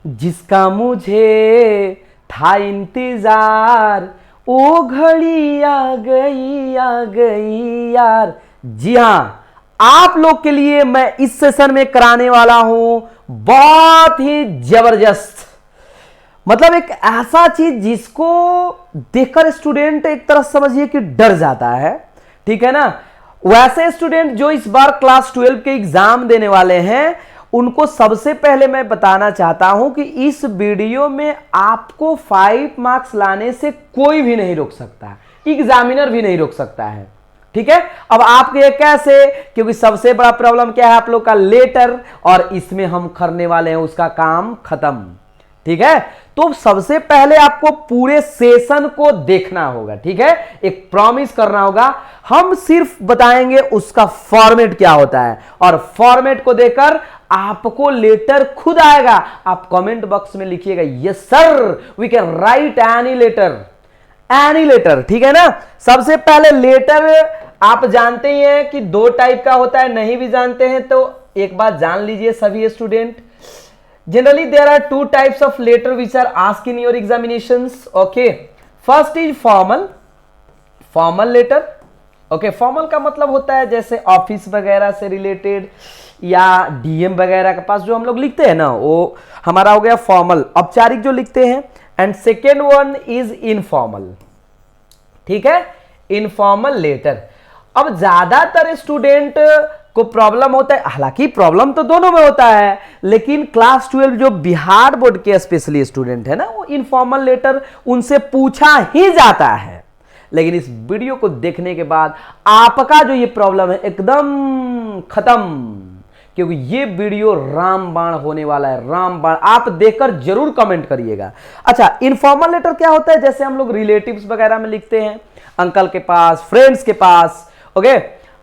जिसका मुझे था इंतजार, ओ घड़ी आ गई यार। जी हाँ, आप लोग के लिए मैं इस सेशन में कराने वाला हूं बहुत ही जबरदस्त, मतलब एक ऐसा चीज जिसको देखकर स्टूडेंट एक तरह समझिए कि डर जाता है, ठीक है ना। वैसे स्टूडेंट जो इस बार क्लास 12 के एग्जाम देने वाले हैं, उनको सबसे पहले मैं बताना चाहता हूं कि इस वीडियो में आपको 5 मार्क्स लाने से कोई भी नहीं रोक सकता, एग्जामिनर भी नहीं रोक सकता है, ठीक है। अब आपके कैसे, क्योंकि सबसे बड़ा प्रॉब्लम क्या है आप लोग का, लेटर, और इसमें हम करने वाले हैं उसका काम खत्म, ठीक है। तो सबसे पहले आपको पूरे सेशन को देखना होगा, ठीक है, एक प्रॉमिस करना होगा। हम सिर्फ बताएंगे उसका फॉर्मेट क्या होता है, और फॉर्मेट को देकर आपको लेटर खुद आएगा। आप कमेंट बॉक्स में लिखिएगा yes sir we can write any letter, ठीक है ना। सबसे पहले लेटर आप जानते ही हैं कि 2 टाइप का होता है, नहीं भी जानते हैं तो एक बात जान लीजिए सभी student. Generally, there are 2 types of letter which are asked in your examinations. Okay, first is formal letter. Okay, formal का मतलब होता है जैसे ऑफिस वगैरह से रिलेटेड या डीएम वगैरह के पास जो हम लोग लिखते हैं ना, वो हमारा हो गया फॉर्मल, औपचारिक जो लिखते हैं। And second one is informal, ठीक है, इनफॉर्मल लेटर। अब ज्यादातर स्टूडेंट को प्रॉब्लम होता है, हालांकि प्रॉब्लम तो दोनों में होता है, लेकिन क्लास 12 जो बिहार बोर्ड के स्पेशली स्टूडेंट है ना, वो इनफॉर्मल लेटर उनसे पूछा ही जाता है। लेकिन इस वीडियो को देखने के बाद आपका जो ये प्रॉब्लम है एकदम खत्म, क्योंकि ये वीडियो रामबाण होने वाला है, रामबाण। आप देखकर जरूर कमेंट करिएगा। अच्छा, इनफॉर्मल लेटर क्या होता है, जैसे हम लोग रिलेटिव्स वगैरह में लिखते हैं, अंकल के पास, फ्रेंड्स के पास, ओके,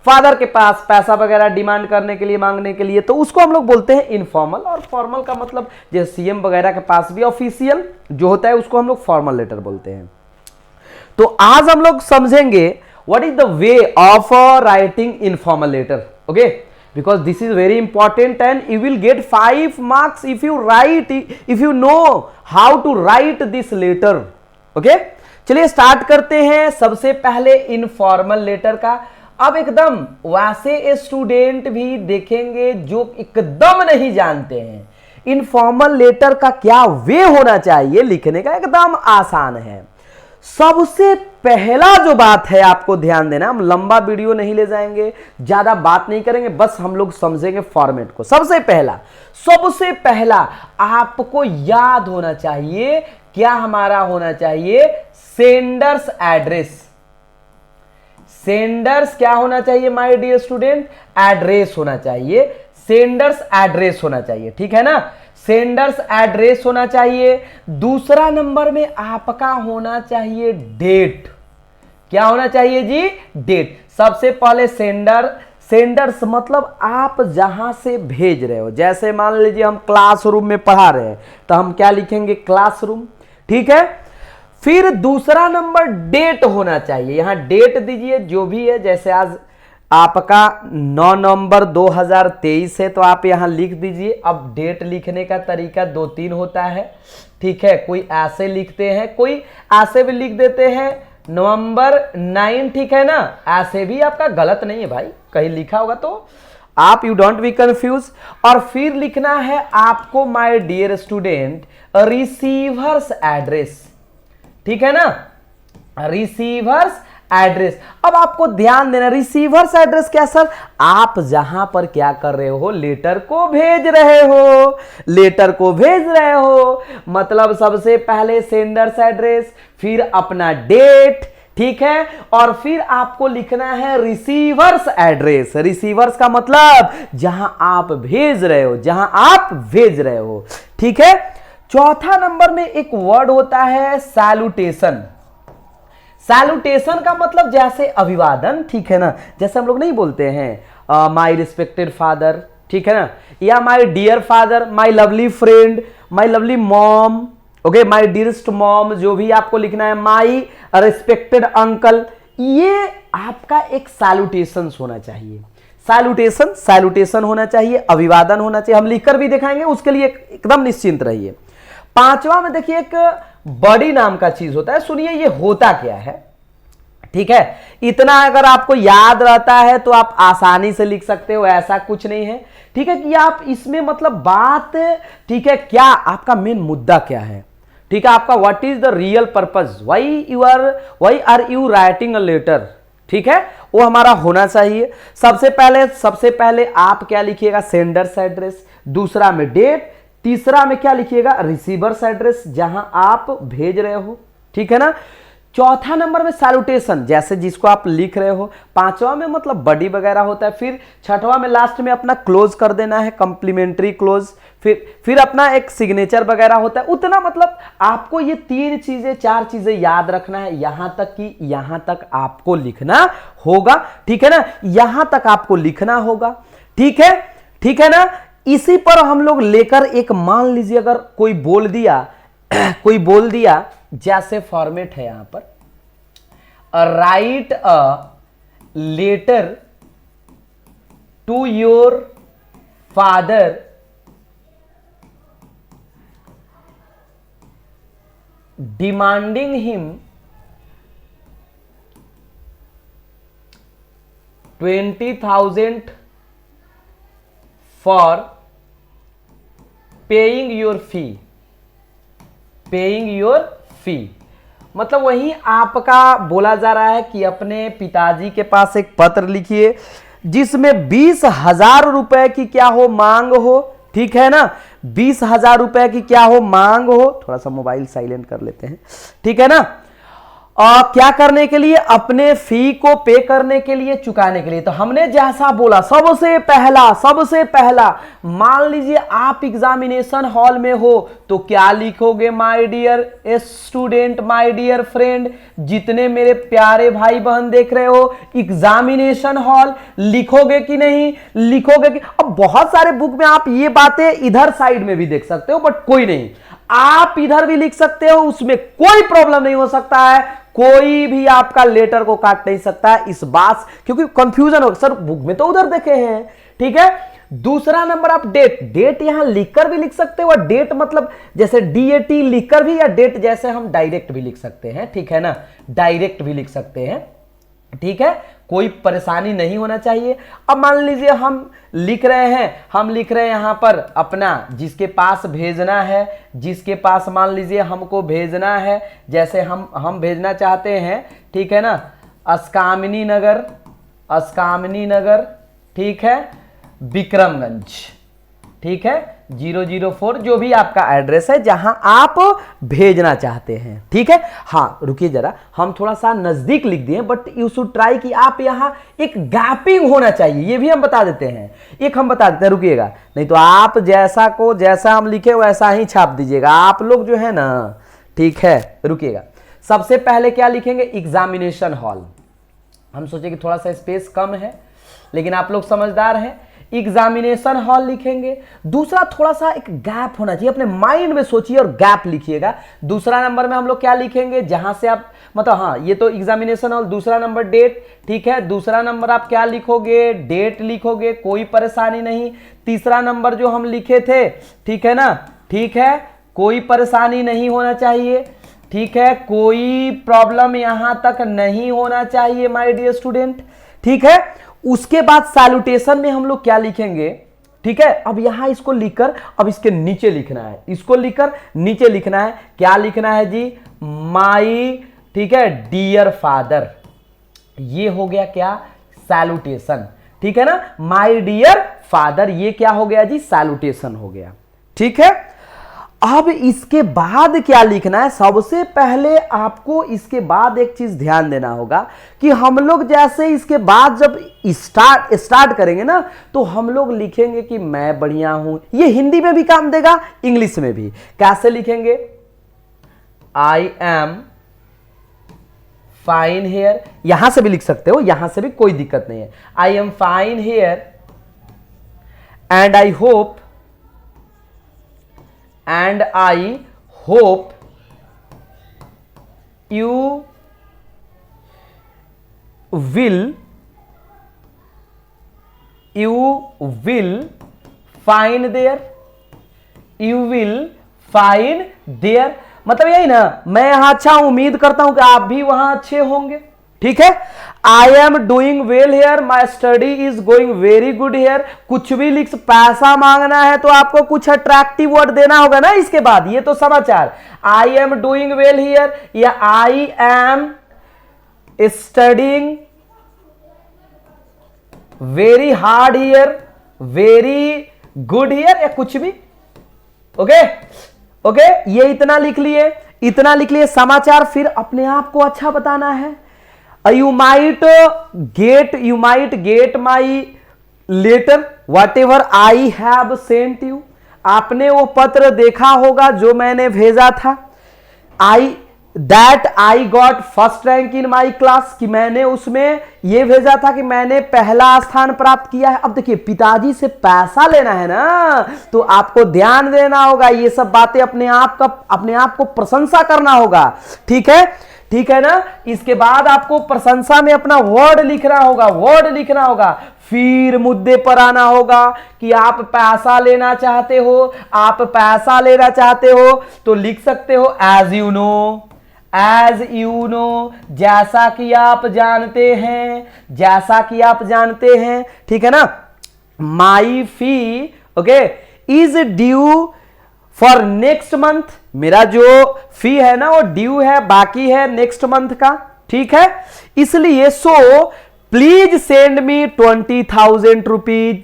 फादर के पास पैसा वगैरह डिमांड करने के लिए, मांगने के लिए, तो उसको हम लोग बोलते हैं इनफॉर्मल। और फॉर्मल का मतलब जैसे सीएम वगैरह के पास भी ऑफिशियल जो होता है उसको हम लोग फॉर्मल लेटर बोलते हैं। तो आज हम लोग समझेंगे what is the way of writing informal letter, okay, because this is very important and you will get 5 marks if you know how to write this letter, okay. चलिए स्टार्ट करते हैं। सबसे पहले इनफॉर्मल लेटर का, अब एकदम वैसे student भी देखेंगे जो एकदम नहीं जानते हैं इनफॉर्मल लेटर का क्या वे होना चाहिए लिखने का, एकदम आसान है। सबसे पहला जो बात है आपको ध्यान देना, हम लंबा वीडियो नहीं ले जाएंगे, ज्यादा बात नहीं करेंगे, बस हम लोग समझेंगे फॉर्मेट को। सबसे पहला आपको याद होना चाहिए, क्या हमारा होना चाहिए, सेंडर्स एड्रेस। सेंडर्स क्या होना चाहिए माय डियर स्टूडेंट, एड्रेस होना चाहिए, सेंडर्स एड्रेस होना चाहिए, ठीक है ना, सेंडर्स एड्रेस होना चाहिए। दूसरा नंबर में आपका होना चाहिए डेट। क्या होना चाहिए जी, डेट। सबसे पहले सेंडर्स मतलब आप जहां से भेज रहे हो, जैसे मान लीजिए हम क्लासरूम में पढ़ा रहे हैं तो हम क्या लिखेंगे, क्लासरूम, ठीक है। फिर दूसरा नंबर डेट होना चाहिए, यहां डेट दीजिए जो भी है, जैसे आज आपका 9 नवंबर 2023 है तो आप यहां लिख दीजिए। अब डेट लिखने का तरीका 2-3 होता है, ठीक है, कोई ऐसे लिखते हैं, कोई ऐसे भी लिख देते हैं नवंबर 9, ठीक है ना, ऐसे भी आपका गलत नहीं है भाई, कहीं लिखा होगा तो आप यू डोंट बी कंफ्यूज। और फिर लिखना है आपको my dear student receiver's address, ठीक है ना, रिसीवर्स एड्रेस। अब आपको ध्यान देना, रिसीवर्स एड्रेस क्या सर, आप जहां पर क्या कर रहे हो, लेटर को भेज रहे हो, मतलब सबसे पहले सेंडर्स एड्रेस, फिर अपना डेट, ठीक है, और फिर आपको लिखना है रिसीवर्स एड्रेस। रिसीवर्स का मतलब जहां आप भेज रहे हो, ठीक है। चौथा नंबर में एक वर्ड होता है सैल्यूटेशन। सैल्यूटेशन का मतलब जैसे अभिवादन, ठीक है ना, जैसे हम लोग नहीं बोलते हैं माय रिस्पेक्टेड फादर, ठीक है ना, या my dear father, my lovely friend, my lovely mom, okay, my dearest mom, जो भी आपको लिखना है, माय रिस्पेक्टेड अंकल, ये आपका एक सैल्यूटेशन होना चाहिए। सैल्यूटेशन होना चाहिए, अभिवादन होना चाहिए, हम लिखकर भी दिखाएंगे, उसके लिए एकदम निश्चिंत रहिए। पांचवा में देखिए एक बड़ी नाम का चीज होता है, सुनिए ये होता क्या है। ठीक है, इतना अगर आपको याद रहता है तो आप आसानी से लिख सकते हो, ऐसा कुछ नहीं है। ठीक है, कि आप इसमें मतलब बात, ठीक है, क्या आपका मेन मुद्दा क्या है, ठीक है, आपका what is the real purpose, why are you writing a letter, ठीक है, वो हमारा होना चाहिए। सबसे पहले आप क्या लिखिएगा, सेंडर्स एड्रेस, दूसरा में डेट, तीसरा में क्या लिखिएगा, रिसीवर्स एड्रेस जहां आप भेज रहे हो, ठीक है ना। चौथा नंबर में सैल्यूटेशन, जैसे जिसको आप लिख रहे हो। पांचवा में मतलब बडी वगैरह होता है। फिर छठवां में लास्ट में अपना क्लोज कर देना है, कॉम्प्लीमेंट्री क्लोज। फिर अपना एक सिग्नेचर वगैरह होता है। उतना मतलब आपको ये 4 चीजें याद रखना है, यहां तक कि यहां तक आपको लिखना होगा, ठीक है ना, यहां तक आपको लिखना होगा, ठीक है ना। इसी पर हम लोग लेकर एक, मान लीजिए अगर कोई बोल दिया जैसे फॉर्मेट है यहां पर, write a letter to your father demanding him 20,000 for paying your fee. मतलब वही आपका बोला जा रहा है कि अपने पिताजी के पास एक पत्र लिखिए जिसमें 20,000 रुपए की क्या हो, मांग हो, ठीक है ना, 20,000 रुपए की क्या हो, मांग हो। थोड़ा सा मोबाइल साइलेंट कर लेते हैं, ठीक है ना। और क्या करने के लिए, अपने फी को पे करने के लिए, चुकाने के लिए। तो हमने जैसा बोला, सबसे पहला मान लीजिए आप एग्जामिनेशन हॉल में हो तो क्या लिखोगे, my dear student, my dear friend, जितने मेरे प्यारे भाई बहन देख रहे हो, एग्जामिनेशन हॉल लिखोगे कि नहीं, लिखोगे कि। अब बहुत सारे बुक में आप ये बातें इधर साइड में भी देख सकते हो, बट कोई नहीं, आप इधर भी लिख सकते हो, उसमें कोई प्रॉब्लम नहीं हो सकता है। कोई भी आपका लेटर को काट नहीं सकता है इस बात, क्योंकि कंफ्यूजन हो, सर बुक में तो उधर देखे हैं, ठीक है। दूसरा नंबर आप डेट यहां लिखकर भी लिख सकते हो। डेट मतलब जैसे DAT लिखकर भी, या डेट जैसे हम डायरेक्ट भी लिख सकते हैं, ठीक है ना, डायरेक्ट भी लिख सकते हैं, ठीक है, कोई परेशानी नहीं होना चाहिए। अब मान लीजिए हम लिख रहे हैं यहां पर अपना, जिसके पास भेजना है, जिसके पास मान लीजिए हमको भेजना है, जैसे हम भेजना चाहते हैं, ठीक है ना, अस्कामिनी नगर, ठीक है, विक्रमगंज, ठीक है, 004, जो भी आपका एड्रेस है जहां आप भेजना चाहते हैं, ठीक है। हाँ रुकिए जरा, हम थोड़ा सा नजदीक लिख दिए, बट यू शुड ट्राई कि आप यहां एक गैपिंग होना चाहिए, ये भी हम बता देते हैं, रुकिएगा, नहीं तो आप जैसा हम लिखे वैसा ही छाप दीजिएगा आप लोग जो है ना, ठीक है। रुकिएगा, सबसे पहले क्या लिखेंगे, एग्जामिनेशन हॉल। हम सोचे कि थोड़ा सा स्पेस कम है, लेकिन आप लोग समझदार हैं, एग्जामिनेशन हॉल लिखेंगे। दूसरा थोड़ा सा एक गैप होना चाहिए, अपने माइंड में सोचिए और गैप लिखिएगा। दूसरा नंबर में हम लोग क्या लिखेंगे, जहां से आप मतलब, हाँ ये तो एग्जामिनेशन हॉल। दूसरा नंबर डेट, ठीक है, दूसरा नंबर आप क्या लिखोगे, डेट लिखोगे, कोई परेशानी नहीं। तीसरा नंबर जो हम लिखे थे, ठीक है ना, ठीक है, कोई परेशानी नहीं होना चाहिए, ठीक है, कोई प्रॉब्लम यहां तक नहीं होना चाहिए माय डियर स्टूडेंट, ठीक है। उसके बाद सैल्यूटेशन में हम लोग क्या लिखेंगे, ठीक है। अब यहां इसको लिखकर अब इसके नीचे लिखना है, इसको लिखकर नीचे लिखना है, क्या लिखना है जी, माई, ठीक है, डियर फादर। ये हो गया क्या, सैल्यूटेशन, ठीक है ना, माई डियर फादर, ये क्या हो गया जी, सैल्यूटेशन हो गया, ठीक है। अब इसके बाद क्या लिखना है, सबसे पहले आपको इसके बाद एक चीज ध्यान देना होगा कि हम लोग जैसे इसके बाद जब स्टार्ट करेंगे ना, तो हम लोग लिखेंगे कि मैं बढ़िया हूं। ये हिंदी में भी काम देगा, इंग्लिश में भी। कैसे लिखेंगे, आई एम फाइन हेयर, यहां से भी लिख सकते हो, यहां से भी कोई दिक्कत नहीं है। I am fine here and I hope you will find fine there, मतलब यही ना, मैं यहां अच्छा हूं, उम्मीद करता हूं कि आप भी वहां अच्छे होंगे। ठीक है, I am doing well here, my study is going very good here, कुछ भी लिख, पैसा मांगना है तो आपको कुछ अट्रैक्टिव वर्ड देना होगा ना इसके बाद। ये तो समाचार, I am doing well here या I am studying very hard here, very good here, या कुछ भी। ओके ओके, ये इतना लिख लिए, इतना लिख लिए समाचार। फिर अपने आप को अच्छा बताना है। You might get my letter whatever I have sent you, आपने वो पत्र देखा होगा जो मैंने भेजा था। That I got first rank in my class, कि मैंने उसमें यह भेजा था कि मैंने पहला स्थान प्राप्त किया है। अब देखिए, पिताजी से पैसा लेना है ना, तो आपको ध्यान देना होगा, ये सब बातें अपने आप को प्रशंसा करना होगा। ठीक है, ठीक है ना। इसके बाद आपको प्रशंसा में अपना वर्ड लिखना होगा, वर्ड लिखना होगा। फिर मुद्दे पर आना होगा कि आप पैसा लेना चाहते हो, आप पैसा लेना चाहते हो तो लिख सकते हो as you know, as you know, जैसा कि आप जानते हैं, जैसा कि आप जानते हैं। ठीक है ना। My fee okay is due for next month, मेरा जो फी है ना वो ड्यू है, बाकी है नेक्स्ट मंथ का। ठीक है, इसलिए so please send me 20,000 rupees,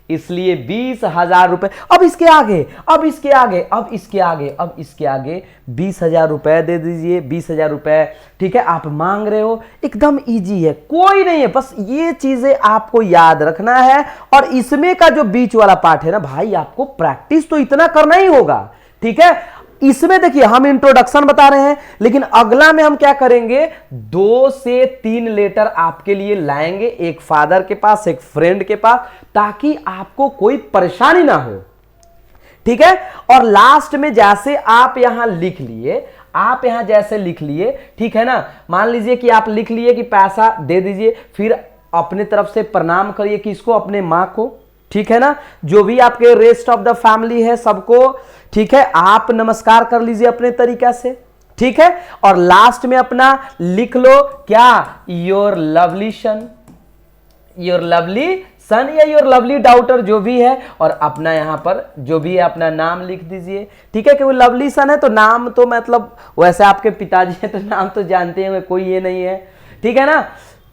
इसलिए 20,000 रुपए। अब इसके आगे, अब इसके आगे, अब इसके आगे, अब इसके आगे 20,000 रुपए दे दीजिए, 20,000 रुपए। ठीक है, आप मांग रहे हो, एकदम इजी है, कोई नहीं है, बस ये चीजें आपको याद रखना है। और इसमें का जो बीच वाला पार्ट है ना भाई, आपको प्रैक्टिस तो इतना करना ही होगा। ठीक है, इसमें देखिए हम इंट्रोडक्शन बता रहे हैं, लेकिन अगला में हम क्या करेंगे, 2 से 3 लेटर आपके लिए लाएंगे, एक फादर के पास, एक फ्रेंड के पास, ताकि आपको कोई परेशानी ना हो। ठीक है, और लास्ट में जैसे आप यहां लिख लिए, आप यहां जैसे लिख लिए, ठीक है ना, मान लीजिए कि आप लिख लिए कि पैसा दे दीजिए, फिर अपने तरफ से प्रणाम करिए किसको, अपने मां को। ठीक है ना, जो भी आपके रेस्ट ऑफ द फैमिली है सबको, ठीक है, आप नमस्कार कर लीजिए अपने तरीका से। ठीक है, और लास्ट में अपना लिख लो क्या, your lovely son, your lovely son या योर लवली डॉटर, जो भी है, और अपना यहां पर जो भी है अपना नाम लिख दीजिए। ठीक है, क्योंकि लवली सन है तो नाम तो मतलब वैसे आपके पिताजी है तो नाम तो जानते हैं, कोई ये नहीं है। ठीक है ना।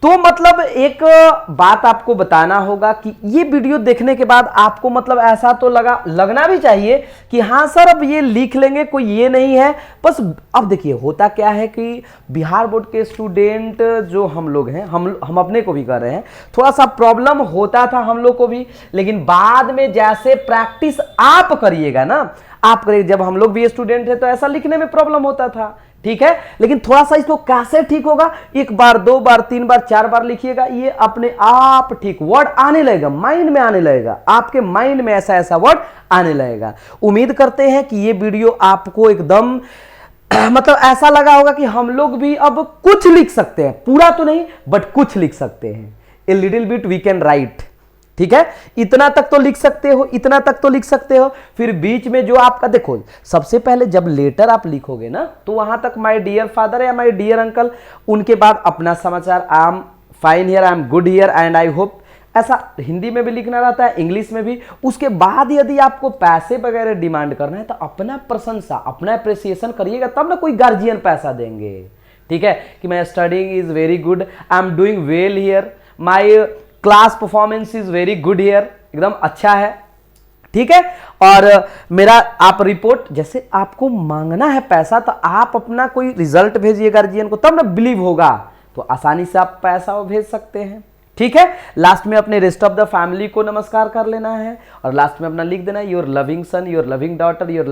तो मतलब एक बात आपको बताना होगा कि ये वीडियो देखने के बाद आपको मतलब ऐसा तो लगना भी चाहिए कि हाँ सर अब ये लिख लेंगे, कोई ये नहीं है बस। अब देखिए होता क्या है कि बिहार बोर्ड के स्टूडेंट जो हम लोग हैं, हम अपने को भी कर रहे हैं, थोड़ा सा प्रॉब्लम होता था हम लोग को भी, लेकिन बाद में जैसे प्रैक्टिस आप करिएगा ना, आप करिए, जब हम लोग भी स्टूडेंट थे तो ऐसा लिखने में प्रॉब्लम होता था। ठीक है, लेकिन थोड़ा सा इसको कैसे ठीक होगा, 1 बार 2 बार 3 बार 4 बार लिखिएगा, ये अपने आप ठीक वर्ड आने लगेगा, माइंड में आने लगेगा, आपके माइंड में ऐसा ऐसा वर्ड आने लगेगा। उम्मीद करते हैं कि ये वीडियो आपको एकदम मतलब ऐसा लगा होगा कि हम लोग भी अब कुछ लिख सकते हैं, पूरा तो नहीं बट कुछ लिख सकते हैं, a little bit we can write. ठीक है, इतना तक तो लिख सकते हो, इतना तक तो लिख सकते हो। फिर बीच में जो आपका देखो, सबसे पहले जब लेटर आप लिखोगे ना तो वहां तक माय डियर फादर या माय डियर अंकल, उनके बाद अपना समाचार, I am fine here, I am good here and I hope, ऐसा हिंदी में भी लिखना रहता है, इंग्लिश में भी। उसके बाद यदि आपको पैसे वगैरह डिमांड करना है तो अपना प्रशंसा, अपना अप्रिसिएशन करिएगा, तब ना कोई गार्जियन पैसा देंगे। ठीक है, कि मैं studying is very good, I am doing well here, my class performance is very good here, एकदम अच्छा है। ठीक है, और मेरा आप रिपोर्ट, जैसे आपको मांगना है पैसा तो आप अपना कोई रिजल्ट भेजिए गार्जियन को, तब ना बिलीव होगा, तो आसानी से आप पैसा भेज सकते हैं। ठीक है, लास्ट में अपने रेस्ट ऑफ द फैमिली को नमस्कार कर लेना है, और लास्ट में अपना लिख देना है your loving son, your loving daughter, your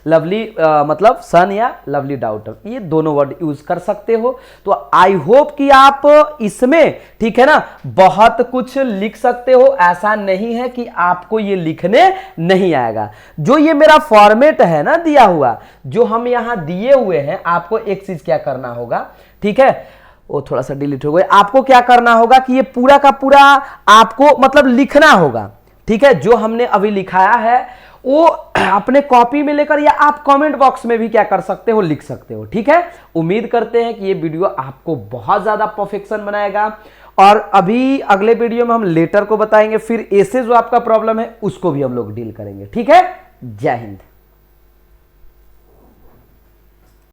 lovely मतलब सन या लवली डॉटर, ये दोनों वर्ड यूज कर सकते हो। तो आई होप कि आप इसमें, ठीक है ना, बहुत कुछ लिख सकते हो, ऐसा नहीं है कि आपको ये लिखने नहीं आएगा। जो ये मेरा फॉर्मेट है ना दिया हुआ, जो हम यहां दिए हुए हैं, आपको एक चीज क्या करना होगा, ठीक है, वो थोड़ा सा डिलीट हो गया, आपको क्या करना होगा कि ये पूरा का पूरा आपको मतलब लिखना होगा। ठीक है, जो हमने अभी लिखाया है वो अपने कॉपी में लेकर, या आप कमेंट बॉक्स में भी क्या कर सकते हो, लिख सकते हो। ठीक है, उम्मीद करते हैं कि ये वीडियो आपको बहुत ज्यादा परफेक्शन बनाएगा। और अभी अगले वीडियो में हम लेटर को बताएंगे, फिर ऐसे जो आपका प्रॉब्लम है उसको भी हम लोग डील करेंगे। ठीक है, जय हिंद।